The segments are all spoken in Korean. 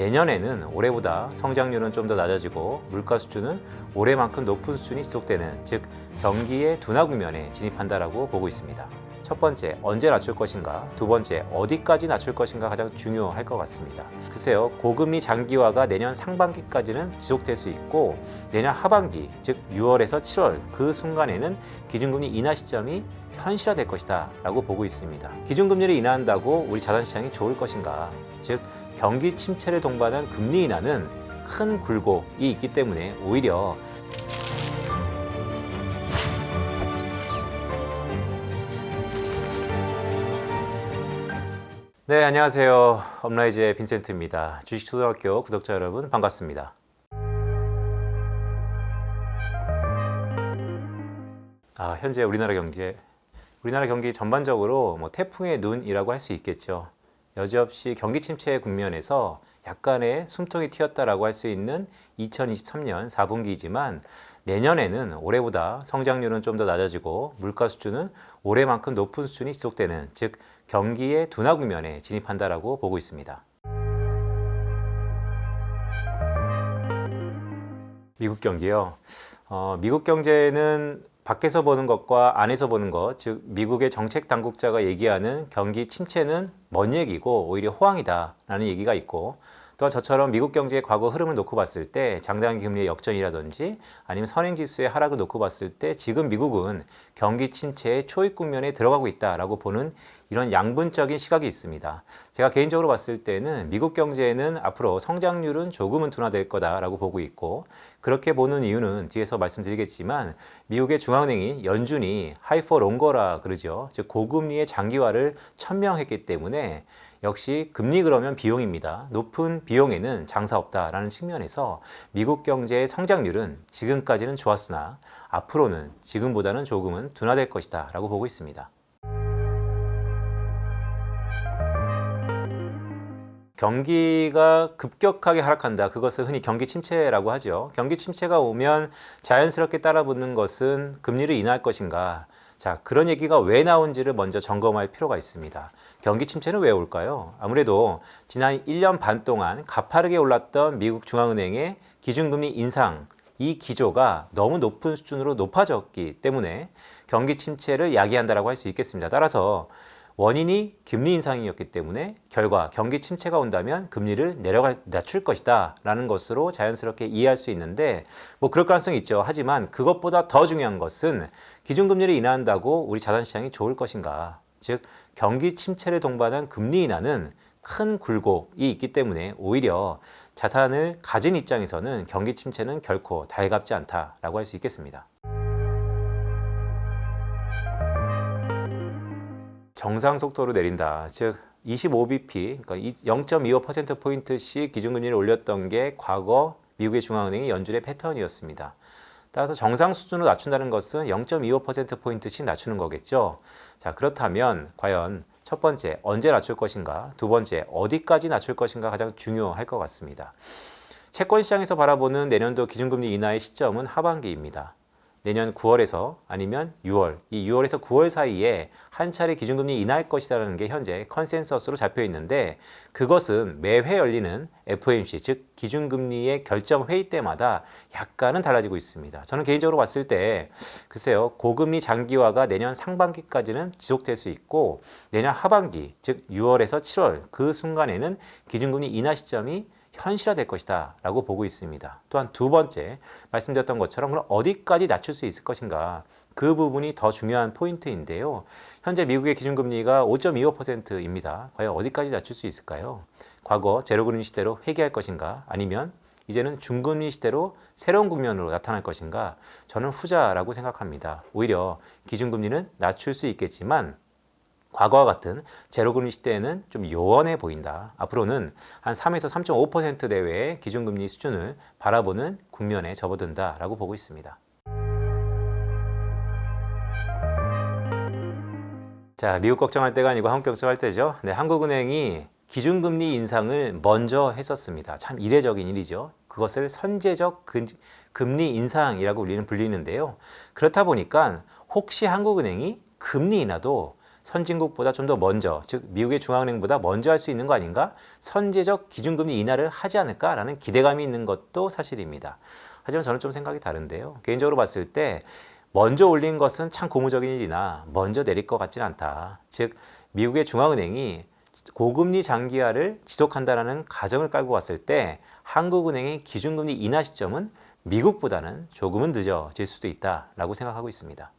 내년에는 올해보다 성장률은 좀 더 낮아지고 물가 수준은 올해만큼 높은 수준이 지속되는, 즉 경기의 둔화 국면에 진입한다라고 보고 있습니다. 첫 번째, 언제 낮출 것인가? 두 번째, 어디까지 낮출 것인가 가장 중요할 것 같습니다. 글쎄요, 고금리 장기화가 내년 상반기까지는 지속될 수 있고 내년 하반기, 즉 6월에서 7월 그 순간에는 기준금리 인하 시점이 현실화될 것이다 라고 보고 있습니다. 기준금리를 인하한다고 우리 자산시장이 좋을 것인가? 즉 경기 침체를 동반한 금리 인하는 큰 굴곡이 있기 때문에 오히려 네, 안녕하세요. 업라이즈의 빈센트입니다. 주식초등학교 구독자 여러분 반갑습니다. 현재 우리나라 경기 전반적으로 태풍의 눈이라고 할 수 있겠죠. 여지없이 경기 침체 국면에서 약간의 숨통이 튀었다라고 할 수 있는 2023년 4분기이지만 내년에는 올해보다 성장률은 좀 더 낮아지고 물가 수준은 올해만큼 높은 수준이 지속되는, 즉 경기의 둔화 국면에 진입한다라고 보고 있습니다. 미국 경기요. 미국 경제는 밖에서 보는 것과 안에서 보는 것, 즉 미국의 정책 당국자가 얘기하는 경기 침체는 먼 얘기고 오히려 호황이다라는 얘기가 있고, 또한 저처럼 미국 경제의 과거 흐름을 놓고 봤을 때 장단기 금리의 역전이라든지 아니면 선행지수의 하락을 놓고 봤을 때 지금 미국은 경기 침체의 초입 국면에 들어가고 있다라고 보는 이런 양분적인 시각이 있습니다. 제가 개인적으로 봤을 때는 미국 경제는 앞으로 성장률은 조금은 둔화될 거다라고 보고 있고, 그렇게 보는 이유는 뒤에서 말씀드리겠지만 미국의 중앙은행이 연준이 하이퍼 롱거라 그러죠. 즉 고금리의 장기화를 천명했기 때문에 역시 금리 그러면 비용입니다. 높은 비용에는 장사 없다라는 측면에서 미국 경제의 성장률은 지금까지는 좋았으나 앞으로는 지금보다는 조금은 둔화될 것이다 라고 보고 있습니다. 경기가 급격하게 하락한다. 그것을 흔히 경기 침체라고 하죠. 경기 침체가 오면 자연스럽게 따라붙는 것은 금리를 인하할 것인가. 자, 그런 얘기가 왜 나온지를 먼저 점검할 필요가 있습니다. 경기 침체는 왜 올까요? 아무래도 지난 1년 반 동안 가파르게 올랐던 미국 중앙은행의 기준금리 인상, 이 기조가 너무 높은 수준으로 높아졌기 때문에 경기 침체를 야기한다라고 할 수 있겠습니다. 따라서 원인이 금리 인상이었기 때문에 결과 경기 침체가 온다면 금리를 낮출 것이다 라는 것으로 자연스럽게 이해할 수 있는데 그럴 가능성이 있죠. 하지만 그것보다 더 중요한 것은 기준금리를 인하한다고 우리 자산시장이 좋을 것인가. 즉 경기 침체를 동반한 금리 인하는 큰 굴곡이 있기 때문에 오히려 자산을 가진 입장에서는 경기 침체는 결코 달갑지 않다라고 할 수 있겠습니다. 정상 속도로 내린다. 즉 25bp, 그러니까 0.25%포인트씩 기준금리를 올렸던 게 과거 미국의 중앙은행이 연준의 패턴이었습니다. 따라서 정상 수준으로 낮춘다는 것은 0.25%포인트씩 낮추는 거겠죠. 자, 그렇다면 과연 첫 번째, 언제 낮출 것인가? 두 번째, 어디까지 낮출 것인가 가장 중요할 것 같습니다. 채권 시장에서 바라보는 내년도 기준금리 인하의 시점은 하반기입니다. 내년 9월에서 아니면 6월, 이 6월에서 9월 사이에 한 차례 기준금리 인하할 것이라는 게 현재 컨센서스로 잡혀 있는데 그것은 매회 열리는 FOMC, 즉 기준금리의 결정 회의 때마다 약간은 달라지고 있습니다. 저는 개인적으로 봤을 때 글쎄요, 고금리 장기화가 내년 상반기까지는 지속될 수 있고 내년 하반기, 즉 6월에서 7월 그 순간에는 기준금리 인하 시점이 현실화될 것이다 라고 보고 있습니다. 또한 두 번째, 말씀드렸던 것처럼 그럼 어디까지 낮출 수 있을 것인가, 그 부분이 더 중요한 포인트인데요. 현재 미국의 기준금리가 5.25%입니다. 과연 어디까지 낮출 수 있을까요? 과거 제로금리 시대로 회귀할 것인가, 아니면 이제는 중금리 시대로 새로운 국면으로 나타날 것인가? 저는 후자라고 생각합니다. 오히려 기준금리는 낮출 수 있겠지만 과거와 같은 제로금리 시대에는 좀 요원해 보인다. 앞으로는 한 3에서 3.5% 내외의 기준금리 수준을 바라보는 국면에 접어든다라고 보고 있습니다. 자, 미국 걱정할 때가 아니고 한국 걱정할 때죠. 네, 한국은행이 기준금리 인상을 먼저 했었습니다. 참 이례적인 일이죠. 그것을 선제적 금리 인상이라고 우리는 불리는데요. 그렇다 보니까 혹시 한국은행이 금리 인하도 선진국보다 좀 더 먼저, 즉 미국의 중앙은행보다 먼저 할 수 있는 거 아닌가? 선제적 기준금리 인하를 하지 않을까라는 기대감이 있는 것도 사실입니다. 하지만 저는 좀 생각이 다른데요. 개인적으로 봤을 때 먼저 올린 것은 참 고무적인 일이나 먼저 내릴 것 같지는 않다. 즉 미국의 중앙은행이 고금리 장기화를 지속한다는 가정을 깔고 봤을 때 한국은행의 기준금리 인하 시점은 미국보다는 조금은 늦어질 수도 있다라고 생각하고 있습니다.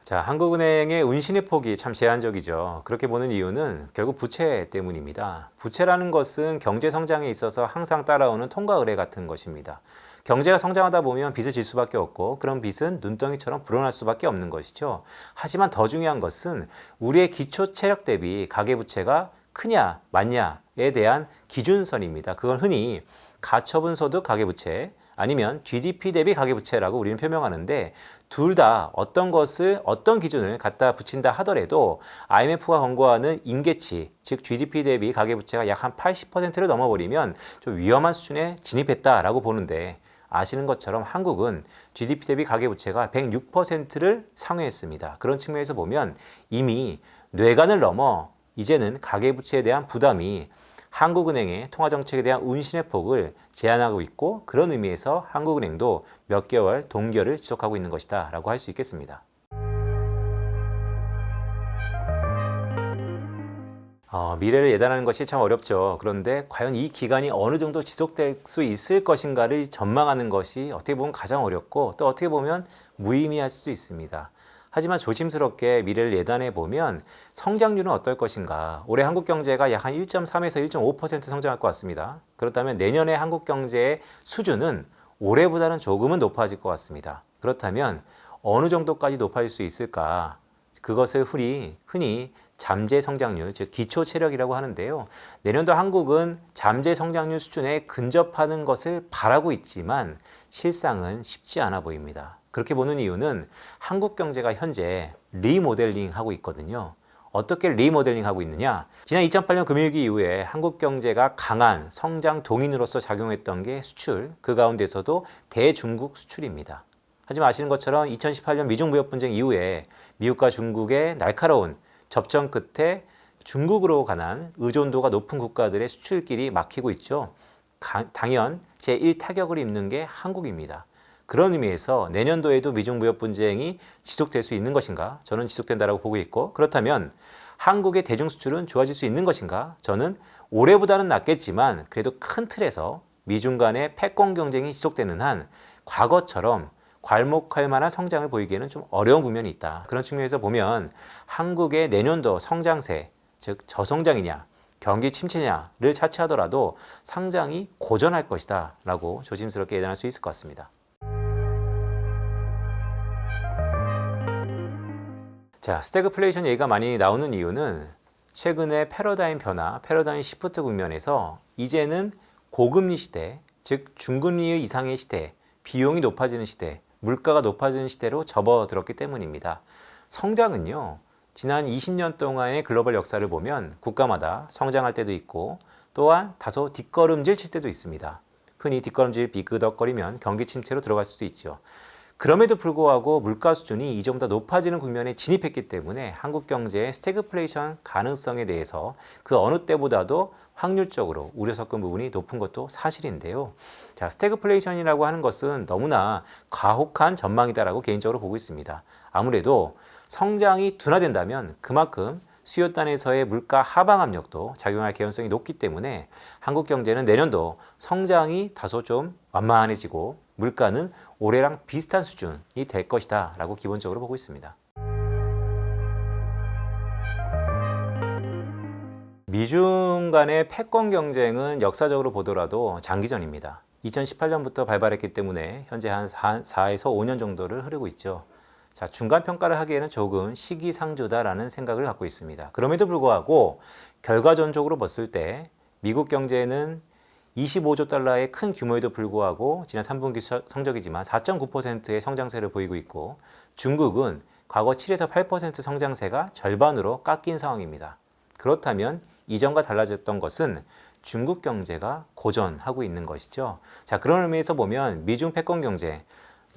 자, 한국은행의 운신의 폭이 참 제한적이죠. 그렇게 보는 이유는 결국 부채 때문입니다. 부채라는 것은 경제 성장에 있어서 항상 따라오는 통과 의례 같은 것입니다. 경제가 성장하다 보면 빚을 질 수밖에 없고 그런 빚은 눈덩이처럼 불어날 수밖에 없는 것이죠. 하지만 더 중요한 것은 우리의 기초 체력 대비 가계부채가 크냐 많냐에 대한 기준선입니다. 그걸 흔히 가처분 소득 가계부채 아니면 GDP 대비 가계부채라고 우리는 표명하는데 둘 다 어떤 것을 어떤 기준을 갖다 붙인다 하더라도 IMF가 권고하는 임계치 즉 GDP 대비 가계부채가 약 한 80%를 넘어버리면 좀 위험한 수준에 진입했다라고 보는데 아시는 것처럼 한국은 GDP 대비 가계부채가 106%를 상회했습니다. 그런 측면에서 보면 이미 뇌관을 넘어 이제는 가계부채에 대한 부담이 한국은행의 통화정책에 대한 운신의 폭을 제한하고 있고 그런 의미에서 한국은행도 몇 개월 동결을 지속하고 있는 것이다 라고 할 수 있겠습니다. 미래를 예단하는 것이 참 어렵죠. 그런데 과연 이 기간이 어느 정도 지속될 수 있을 것인가를 전망하는 것이 어떻게 보면 가장 어렵고 또 어떻게 보면 무의미할 수도 있습니다. 하지만 조심스럽게 미래를 예단해 보면 성장률은 어떨 것인가. 올해 한국 경제가 약 한 1.3에서 1.5% 성장할 것 같습니다. 그렇다면 내년에 한국 경제의 수준은 올해보다는 조금은 높아질 것 같습니다. 그렇다면 어느 정도까지 높아질 수 있을까? 그것을 흔히 잠재 성장률, 즉 기초 체력이라고 하는데요. 내년도 한국은 잠재 성장률 수준에 근접하는 것을 바라고 있지만 실상은 쉽지 않아 보입니다. 그렇게 보는 이유는 한국 경제가 현재 리모델링 하고 있거든요. 어떻게 리모델링 하고 있느냐? 지난 2008년 금융위기 이후에 한국 경제가 강한 성장 동인으로서 작용했던 게 수출, 그 가운데서도 대중국 수출입니다. 하지만 아시는 것처럼 2018년 미중 무역 분쟁 이후에 미국과 중국의 날카로운 접전 끝에 중국으로 관한 의존도가 높은 국가들의 수출길이 막히고 있죠. 당연 제1타격을 입는 게 한국입니다. 그런 의미에서 내년도에도 미중 무역 분쟁이 지속될 수 있는 것인가? 저는 지속된다고 보고 있고 그렇다면 한국의 대중 수출은 좋아질 수 있는 것인가? 저는 올해보다는 낫겠지만 그래도 큰 틀에서 미중 간의 패권 경쟁이 지속되는 한 과거처럼 괄목할 만한 성장을 보이기에는 좀 어려운 국면이 있다. 그런 측면에서 보면 한국의 내년도 성장세, 즉 저성장이냐 경기 침체냐를 차치하더라도 상장이 고전할 것이다 라고 조심스럽게 예단할 수 있을 것 같습니다. 자, 스태그플레이션 얘기가 많이 나오는 이유는 최근에 패러다임 변화, 패러다임 시프트 국면에서 이제는 고금리 시대, 즉 중금리 이상의 시대, 비용이 높아지는 시대, 물가가 높아지는 시대로 접어들었기 때문입니다. 성장은요, 지난 20년 동안의 글로벌 역사를 보면 국가마다 성장할 때도 있고 또한 다소 뒷걸음질 칠 때도 있습니다. 흔히 뒷걸음질 비끄덕거리면 경기 침체로 들어갈 수도 있죠. 그럼에도 불구하고 물가 수준이 이전보다 높아지는 국면에 진입했기 때문에 한국 경제의 스태그플레이션 가능성에 대해서 그 어느 때보다도 확률적으로 우려 섞은 부분이 높은 것도 사실인데요. 자, 스태그플레이션이라고 하는 것은 너무나 과혹한 전망이다라고 개인적으로 보고 있습니다. 아무래도 성장이 둔화된다면 그만큼 수요단에서의 물가 하방 압력도 작용할 개연성이 높기 때문에 한국 경제는 내년도 성장이 다소 좀 완만해지고 물가는 올해랑 비슷한 수준이 될 것이다 라고 기본적으로 보고 있습니다. 미중 간의 패권 경쟁은 역사적으로 보더라도 장기전입니다. 2018년부터 발발했기 때문에 현재 한 4에서 5년 정도를 흐르고 있죠. 자, 중간 평가를 하기에는 조금 시기상조다라는 생각을 갖고 있습니다. 그럼에도 불구하고 결과론적으로 봤을 때 미국 경제는 25조 달러의 큰 규모에도 불구하고 지난 3분기 성적이지만 4.9%의 성장세를 보이고 있고 중국은 과거 7에서 8% 성장세가 절반으로 깎인 상황입니다. 그렇다면 이전과 달라졌던 것은 중국 경제가 고전하고 있는 것이죠. 자, 그런 의미에서 보면 미중 패권 경제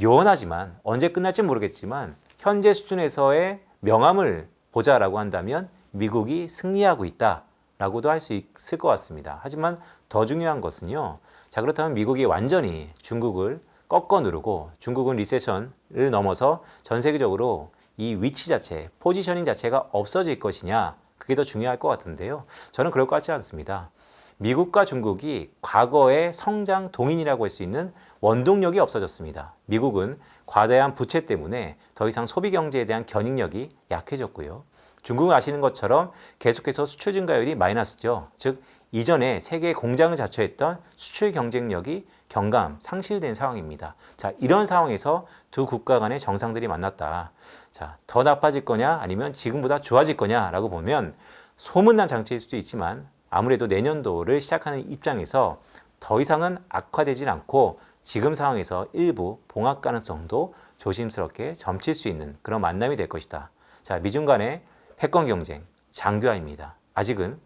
요원하지만 언제 끝날지 모르겠지만 현재 수준에서의 명암을 보자라고 한다면 미국이 승리하고 있다라고도 할 수 있을 것 같습니다. 하지만 더 중요한 것은요. 자, 그렇다면 미국이 완전히 중국을 꺾어 누르고 중국은 리세션을 넘어서 전 세계적으로 이 위치 자체, 포지셔닝 자체가 없어질 것이냐, 그게 더 중요할 것 같은데요. 저는 그럴 것 같지 않습니다. 미국과 중국이 과거의 성장 동인이라고 할 수 있는 원동력이 없어졌습니다. 미국은 과다한 부채 때문에 더 이상 소비 경제에 대한 견인력이 약해졌고요. 중국은 아시는 것처럼 계속해서 수출 증가율이 마이너스죠. 즉 이전에 세계 공장을 자처했던 수출 경쟁력이 경감 상실된 상황입니다. 자, 이런 상황에서 두 국가 간의 정상들이 만났다. 자, 더 나빠질 거냐 아니면 지금보다 좋아질 거냐라고 보면 소문난 장치일 수도 있지만 아무래도 내년도를 시작하는 입장에서 더 이상은 악화되질 않고 지금 상황에서 일부 봉합 가능성도 조심스럽게 점칠 수 있는 그런 만남이 될 것이다. 자, 미중 간의 패권 경쟁 장기화입니다. 아직은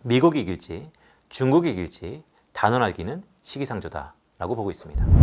미국이 이길지 중국이 이길지 단언하기는 시기상조다라고 보고 있습니다.